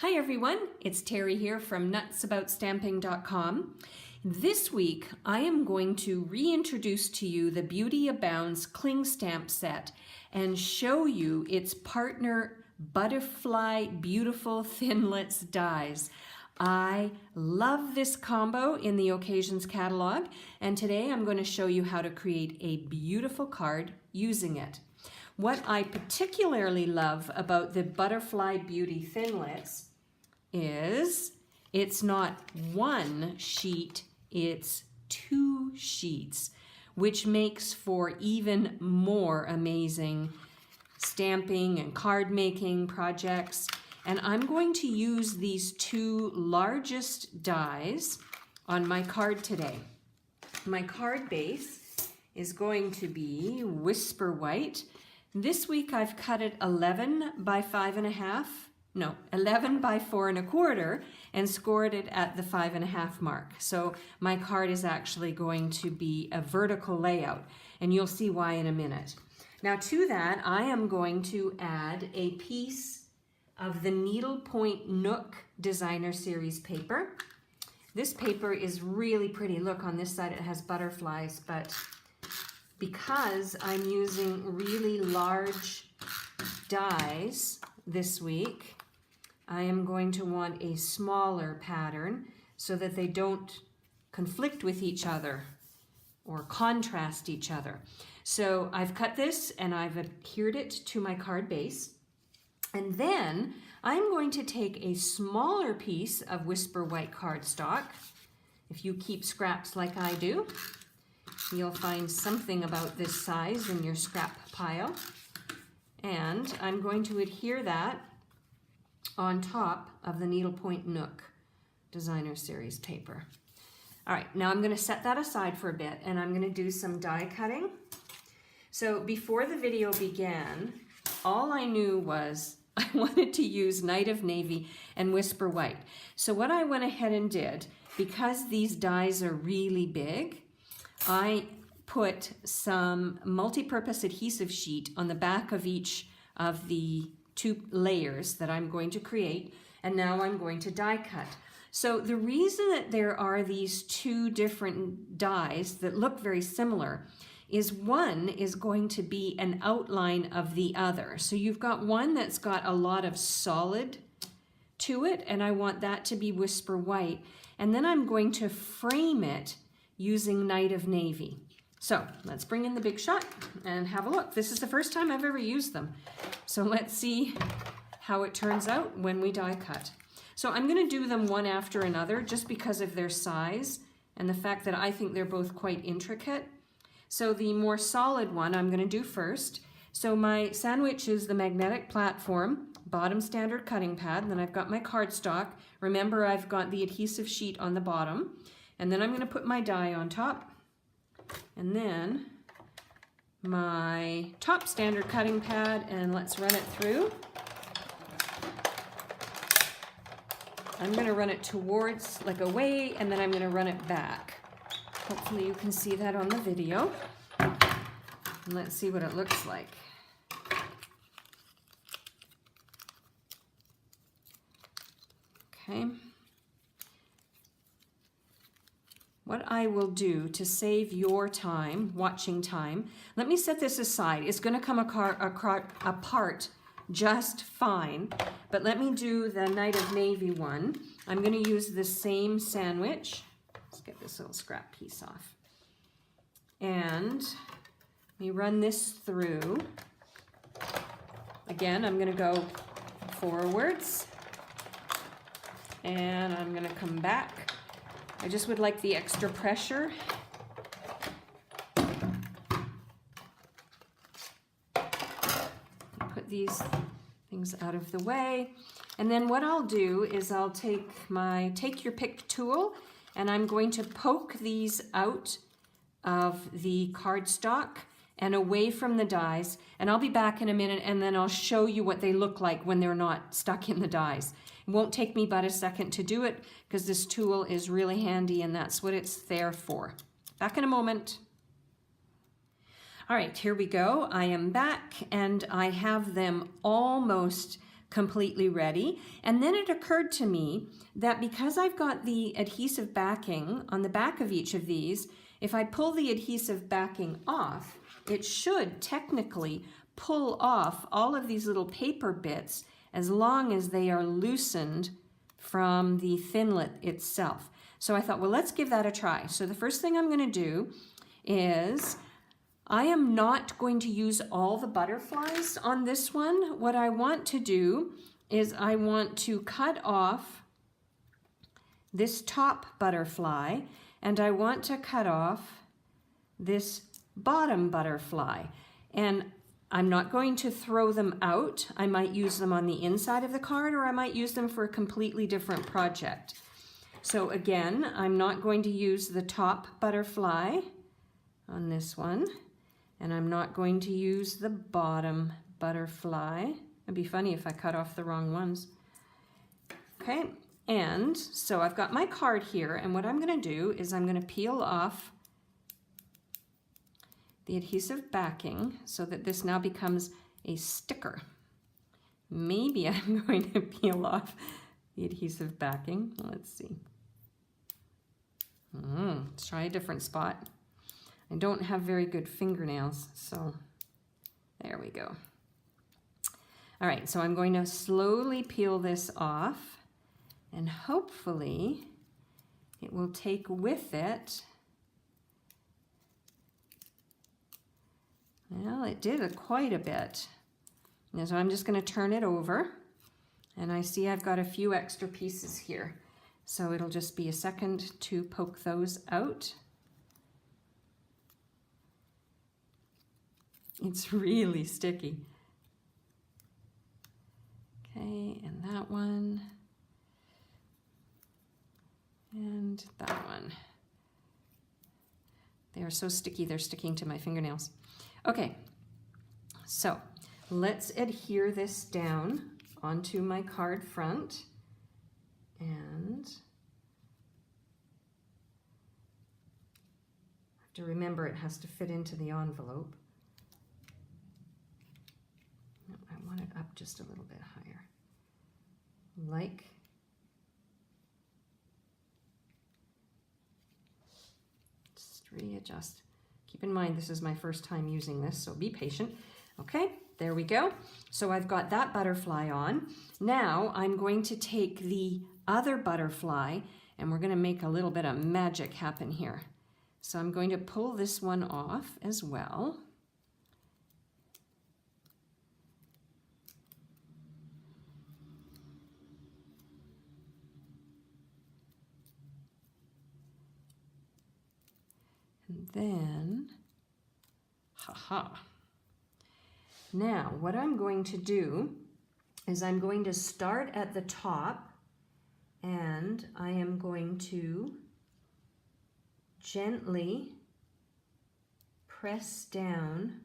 Hi everyone, it's Terry here from nutsaboutsstamping.com. This week I am going to reintroduce to you the Beauty Abounds cling stamp set and show you its partner Butterfly Beautiful Thinlits dies. I love this combo in the Occasions catalog, and today I'm going to show you how to create a beautiful card using it. What I particularly love about the Butterfly Beauty Thinlits is it's not one sheet, it's two sheets, which makes for even more amazing stamping and card making projects. And I'm going to use these two largest dies on my card today. My card base is going to be Whisper White. This week I've cut it 11 by 4 1/4 and scored it at the 5.5 mark. So my card is actually going to be a vertical layout, and you'll see why in a minute. Now to that, I am going to add a piece of the Needlepoint Nook Designer Series paper. This paper is really pretty. Look, on this side it has butterflies, but because I'm using really large dies this week, I am going to want a smaller pattern so that they don't conflict with each other or contrast each other. So I've cut this and I've adhered it to my card base. And then I'm going to take a smaller piece of Whisper White cardstock. If you keep scraps like I do, you'll find something about this size in your scrap pile. And I'm going to adhere that on top of the Needlepoint Nook Designer Series paper. All right, now I'm going to set that aside for a bit and I'm going to do some die cutting. So before the video began, all I knew was I wanted to use Night of Navy and Whisper White. So what I went ahead and did, because these dies are really big, I put some multi-purpose adhesive sheet on the back of each of the two layers that I'm going to create, and now I'm going to die cut. So the reason that there are these two different dies that look very similar is one is going to be an outline of the other. So you've got one that's got a lot of solid to it, and I want that to be Whisper White, and then I'm going to frame it using Night of Navy. So let's bring in the big shot and have a look. This is the first time I've ever used them. So let's see how it turns out when we die cut. So I'm going to do them one after another just because of their size and the fact that I think they're both quite intricate. So the more solid one I'm going to do first. So my sandwich is the magnetic platform, bottom standard cutting pad, and then I've got my cardstock. Remember, I've got the adhesive sheet on the bottom. And then I'm going to put my die on top. And then my top standard cutting pad, and let's run it through. I'm going to run it towards, like away, and then I'm going to run it back. Hopefully you can see that on the video. And let's see what it looks like. Okay. What I will do to save your time, watching time, let me set this aside. It's going to come apart just fine, but let me do the Night of Navy one. I'm going to use the same sandwich. Let's get this little scrap piece off. And let me run this through. Again, I'm going to go forwards, and I'm going to come back. I just would like the extra pressure. Put these things out of the way. And then what I'll do is I'll take my take your pick tool, and I'm going to poke these out of the cardstock and away from the dies. And I'll be back in a minute, and then I'll show you what they look like when they're not stuck in the dies. It won't take me but a second to do it because this tool is really handy, and that's what it's there for. Back in a moment. All right, here we go. I am back, and I have them almost completely ready. And then it occurred to me that because I've got the adhesive backing on the back of each of these, if I pull the adhesive backing off, it should technically pull off all of these little paper bits as long as they are loosened from the thinlet itself. So I thought, well, let's give that a try. So the first thing I'm going to do is I am not going to use all the butterflies on this one. What I want to do is I want to cut off this top butterfly, and I want to cut off this bottom butterfly. And I'm not going to throw them out. I might use them on the inside of the card, or I might use them for a completely different project. So again, I'm not going to use the top butterfly on this one, and I'm not going to use the bottom butterfly. It'd be funny if I cut off the wrong ones. Okay, and so I've got my card here, and what I'm going to do is I'm going to peel off the adhesive backing so that this now becomes a sticker. Maybe I'm going to peel off the adhesive backing. Let's see. Let's try a different spot. I don't have very good fingernails, so there we go. All right, so I'm going to slowly peel this off, and hopefully it will take with it. Well, it did quite a bit. And so I'm just going to turn it over, and I see I've got a few extra pieces here. So it'll just be a second to poke those out. It's really sticky. Okay, and that one. And that one. They are so sticky, they're sticking to my fingernails. Okay, so let's adhere this down onto my card front, and I have to remember it has to fit into the envelope. No, I want it up just a little bit higher, like just readjust. Keep in mind, this is my first time using this, so be patient. Okay, there we go. So I've got that butterfly on. Now I'm going to take the other butterfly, and we're going to make a little bit of magic happen here. So I'm going to pull this one off as well. And then, Now, what I'm going to do is I'm going to start at the top, and I am going to gently press down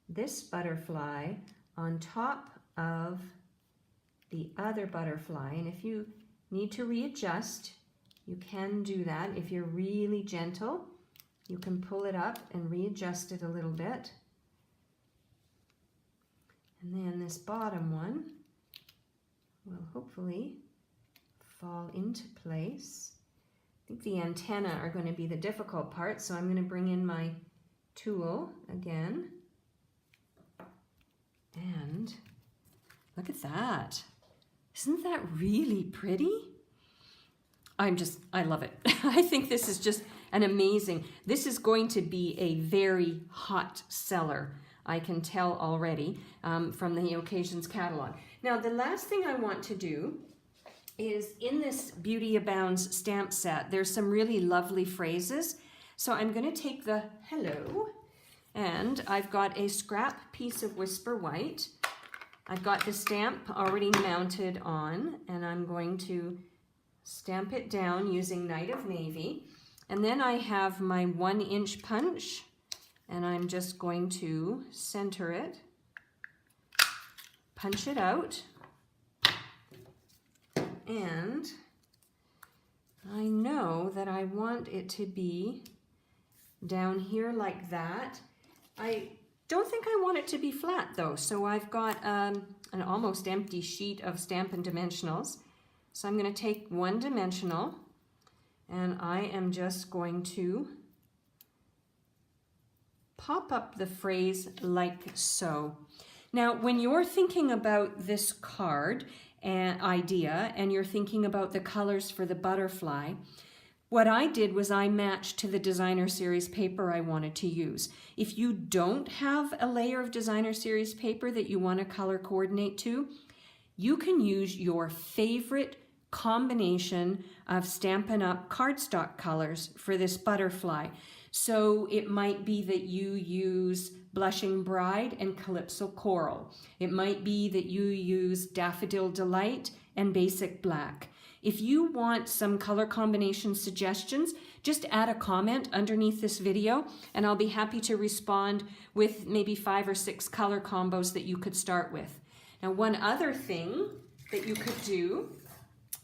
this butterfly on top of the other butterfly. And if you need to readjust, you can do that. If you're really gentle, you can pull it up and readjust it a little bit. And then this bottom one will hopefully fall into place. I think the antennae are going to be the difficult part, so I'm going to bring in my tool again. And look at that. Isn't that really pretty? I love it. I think this is just an amazing, this is going to be a very hot seller. I can tell already from the Occasions catalog. Now, the last thing I want to do is in this Beauty Abounds stamp set, there's some really lovely phrases. So I'm going to take the hello, and I've got a scrap piece of Whisper White. I've got the stamp already mounted on, and I'm going to stamp it down using Night of Navy. And then I have my 1-inch punch, and I'm just going to center it, punch it out, and I know that I want it to be down here like that. I Don't think I want it to be flat though, so I've got an almost empty sheet of Stampin' Dimensionals. So I'm going to take one dimensional and I am just going to pop up the phrase like so. Now, when you're thinking about this card and idea and you're thinking about the colors for the butterfly, what I did was I matched to the designer series paper I wanted to use. If you don't have a layer of designer series paper that you want to color coordinate to, you can use your favorite combination of Stampin' Up! Cardstock colors for this butterfly. So it might be that you use Blushing Bride and Calypso Coral. It might be that you use Daffodil Delight and Basic Black. If you want some color combination suggestions, just add a comment underneath this video and I'll be happy to respond with maybe 5 or 6 color combos that you could start with. Now, one other thing that you could do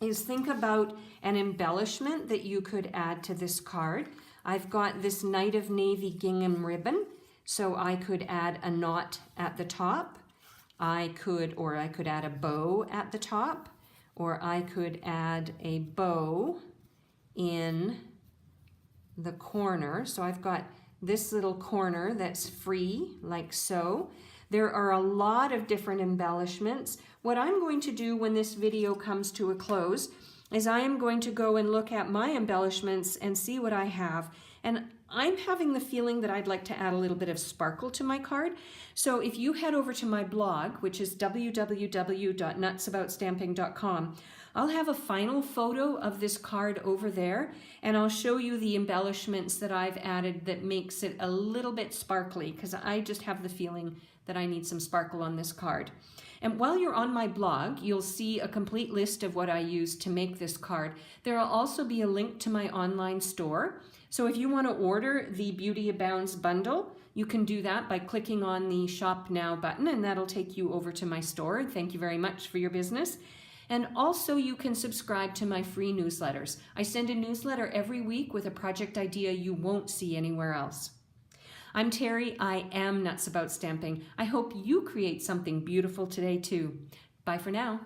is think about an embellishment that you could add to this card. I've got this Night of Navy gingham ribbon, so I could add a knot at the top. I could add a bow at the top, or I could add a bow in the corner. So I've got this little corner that's free, like so. There are a lot of different embellishments. What I'm going to do when this video comes to a close is I am going to go and look at my embellishments and see what I have. And I'm having the feeling that I'd like to add a little bit of sparkle to my card. So if you head over to my blog, which is www.nutsaboutsstamping.com, I'll have a final photo of this card over there, and I'll show you the embellishments that I've added that makes it a little bit sparkly, because I just have the feeling that I need some sparkle on this card. And while you're on my blog, you'll see a complete list of what I used to make this card. There will also be a link to my online store. So if you want to order the Beauty Abounds bundle, you can do that by clicking on the Shop Now button, and that'll take you over to my store. Thank you very much for your business. And also you can subscribe to my free newsletters. I send a newsletter every week with a project idea you won't see anywhere else. I'm Terry. I am Nuts About Stamping. I hope you create something beautiful today too. Bye for now.